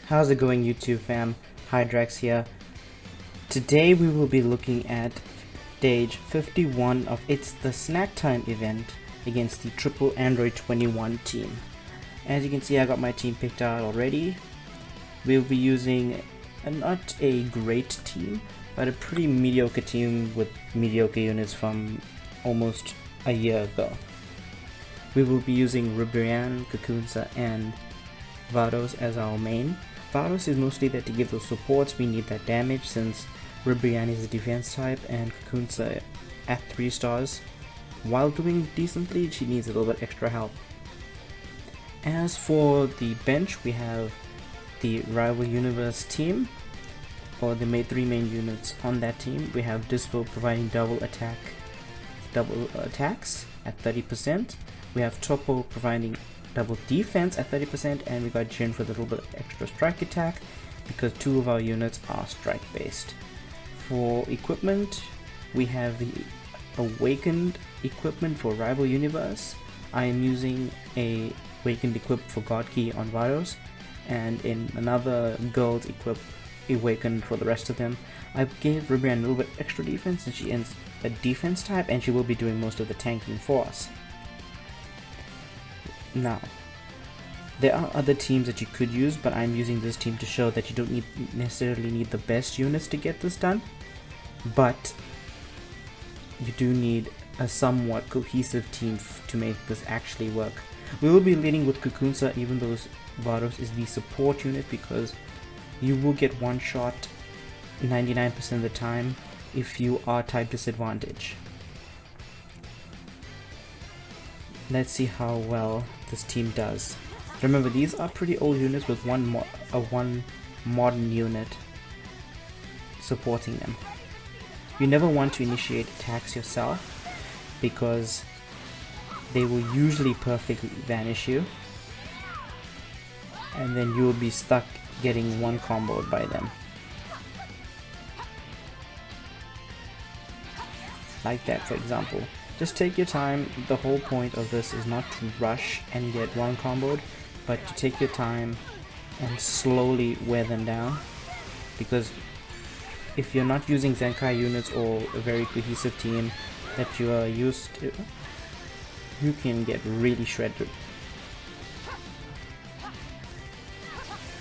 How's it going, YouTube fam? Hydrax here. Today we will be looking at stage 51 of It's the Snack Time event against the Triple Android 21 team. As you can see, I got my team picked out already. We'll be using not a great team, but a pretty mediocre team with mediocre units from almost a year ago. We will be using Ribrianne, Kakunsa, and Vados as our main. Vados is mostly there to give those supports. We need that damage since Ribrianne is a defense type and Kakunsa at 3 stars. While doing decently, she needs a little bit extra help. As for the bench, we have the Rival Universe team, or the 3 main units on that team. We have Dispo providing double attacks at 30%. We have Topo providing double defense at 30%, and we got Jin for the little bit of extra strike attack because 2 of our units are strike based. For equipment, we have the Awakened equipment for Rival Universe. I am using a Awakened equip for God Key on Vados, and in another girl's equip Awakened for the rest of them. I gave Ribrianne a little bit extra defense and she ends a defense type, and she will be doing most of the tanking for us. Now, there are other teams that you could use, but I'm using this team to show that you don't necessarily need the best units to get this done, but you do need a somewhat cohesive team to make this actually work. We will be leading with Kakunsa, even though Vados is the support unit, because you will get one shot 99% of the time if you are type disadvantage. Let's see how well this team does. Remember, these are pretty old units with one modern unit supporting them. You never want to initiate attacks yourself because they will usually perfectly vanish you, and then you will be stuck getting one comboed by them. Like that, for example. Just take your time. The whole point of this is not to rush and get one comboed, but to take your time and slowly wear them down, because if you're not using Zenkai units or a very cohesive team that you are used to, you can get really shredded.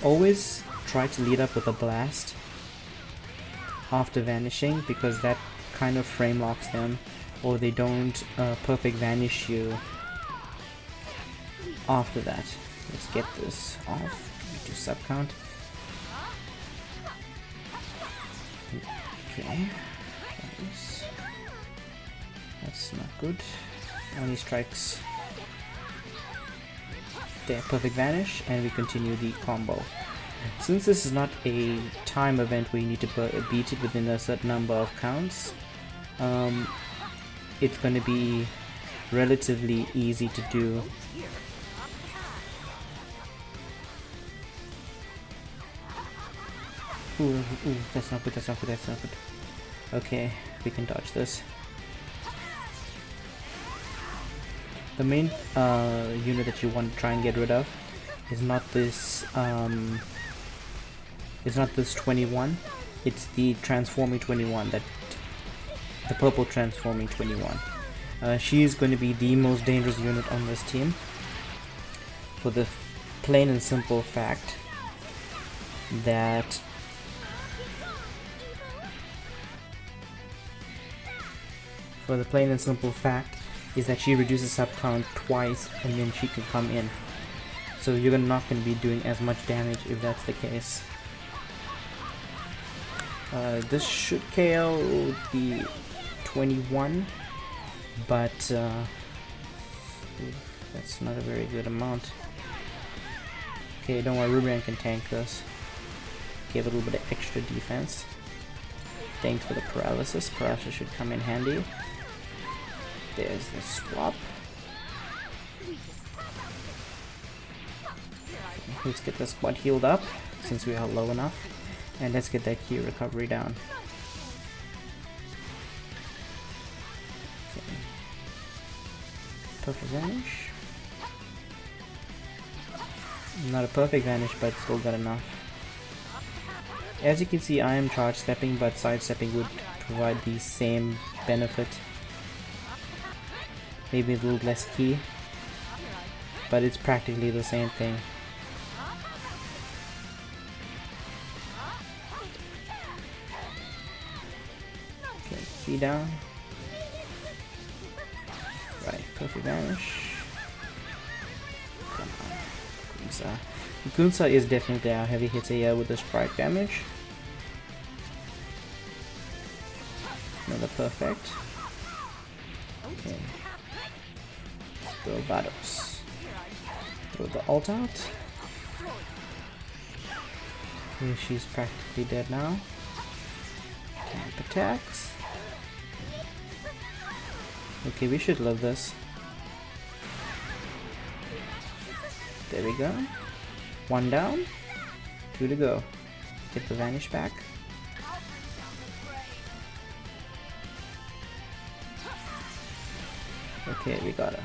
Always try to lead up with a blast after vanishing, because that kind of frame locks them, or they don't perfect vanish you after that. Let's get this off. Do sub count. Okay, that's not good. Only strikes there, perfect vanish, and we continue the combo. Since this is not a time event where you need to beat it within a certain number of counts, it's going to be relatively easy to do. Ooh, that's not good, that's not good, that's not good. Okay, we can dodge this. The main unit that you want to try and get rid of is not this 21, it's the transforming 21, the purple transforming 21. She is going to be the most dangerous unit on this team for the plain and simple fact that is that she reduces sub count twice and then she can come in. So you're not going to be doing as much damage if that's the case. This should KO the 21, but that's not a very good amount. Okay, don't worry, Ribrianne can tank this. Give a little bit of extra defense. Thanks for the paralysis. Paralysis should come in handy. There's the swap. Let's get the squad healed up since we are low enough, and let's get that key recovery down. Okay. Perfect vanish. Not a perfect vanish, but still got enough. As you can see, I am charge stepping, but side stepping would provide the same benefit. Maybe a little less key, but it's practically the same thing. Okay, key down. Right, perfect vanish. Come on, Gunsa. Gunsa is definitely our heavy hitter here with the strike damage. Another perfect. Okay. Let's go Vados. Throw the ult out. Okay, she's practically dead now. Camp attacks. Okay, we should love this. There we go. 1 down, 2 to go. Get the vanish back. Okay, we got her.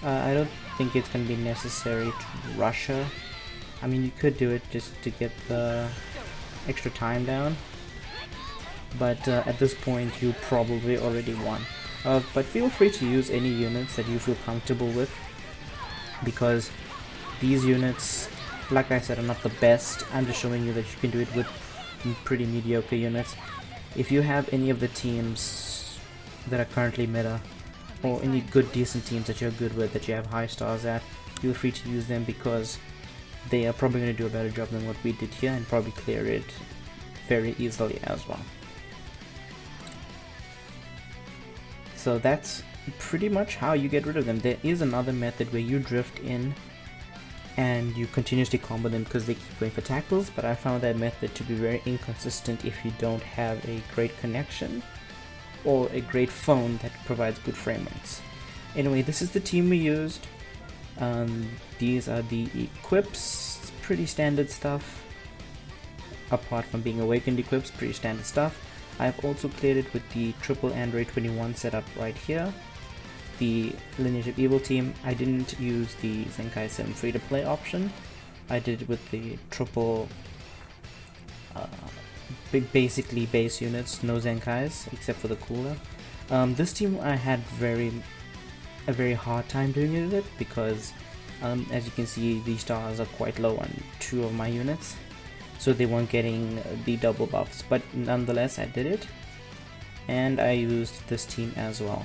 I don't think it's gonna be necessary to rush her. I mean, you could do it just to get the extra time down, but at this point you probably already won. But feel free to use any units that you feel comfortable with, because these units, like I said, are not the best. I'm just showing you that you can do it with pretty mediocre units. If you have any of the teams that are currently meta, or any good decent teams that you're good with, that you have high stars at, feel free to use them, because they are probably going to do a better job than what we did here and probably clear it very easily as well. So that's pretty much how you get rid of them. There is another method where you drift in and you continuously combo them because they keep going for tackles, but I found that method to be very inconsistent if you don't have a great connection or a great phone that provides good frame rates. Anyway, this is the team we used. These are the equips. It's pretty standard stuff. Apart from being awakened equips, pretty standard stuff. I've also cleared it with the triple Android 21 setup right here. The Lineage of Evil team, I didn't use the Zenkai 7 free-to-play option. I did it with the triple basically base units, no Zenkais except for the cooler. This team I had a very hard time doing it with because as you can see, the stars are quite low on 2 of my units, so they weren't getting the double buffs, but nonetheless I did it, and I used this team as well.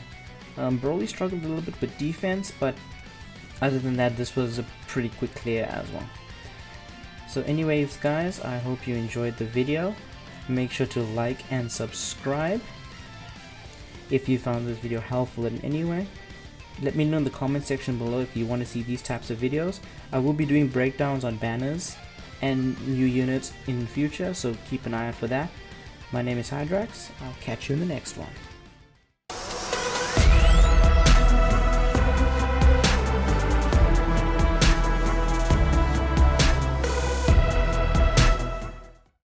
Broly struggled a little bit with defense, but other than that, this was a pretty quick clear as well. So anyways guys, I hope you enjoyed the video. Make sure to like and subscribe if you found this video helpful in any way. Let me know in the comment section below if you want to see these types of videos. I will be doing breakdowns on banners and new units in the future, so keep an eye out for that. My name is Hydrax. I'll catch you in the next one.